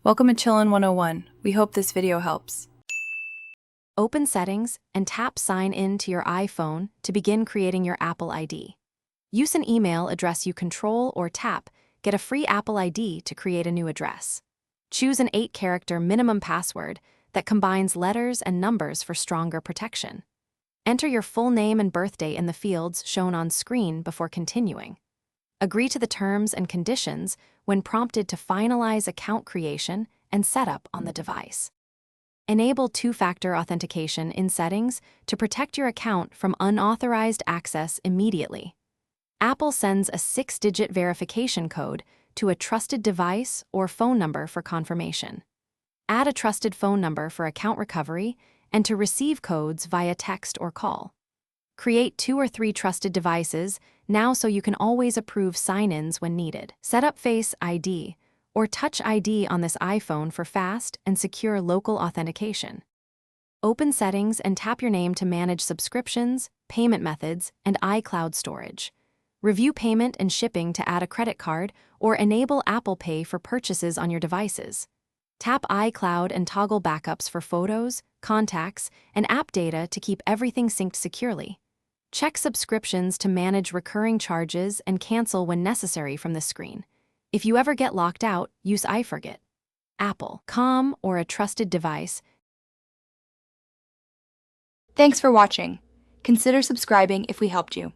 Welcome to Chillin' 101. We hope this video helps. Open Settings and tap Sign In to your iPhone to begin creating your Apple ID. Use an email address you control or tap, get a free Apple ID to create a new address. Choose an 8-character minimum password that combines letters and numbers for stronger protection. Enter your full name and birthday in the fields shown on screen before continuing. Agree to the terms and conditions when prompted to finalize account creation and setup on the device. Enable two-factor authentication in settings to protect your account from unauthorized access immediately. Apple sends a 6-digit verification code to a trusted device or phone number for confirmation. Add a trusted phone number for account recovery and to receive codes via text or call. Create 2 or 3 trusted devices now so you can always approve sign-ins when needed. Set up Face ID or Touch ID on this iPhone for fast and secure local authentication. Open Settings and tap your name to manage subscriptions, payment methods, and iCloud storage. Review payment and shipping to add a credit card or enable Apple Pay for purchases on your devices. Tap iCloud and toggle backups for photos, contacts, and app data to keep everything synced securely. Check subscriptions to manage recurring charges and cancel when necessary from this screen. If you ever get locked out, use iForget. Apple.com or a trusted device. Thanks for watching. Consider subscribing if we helped you.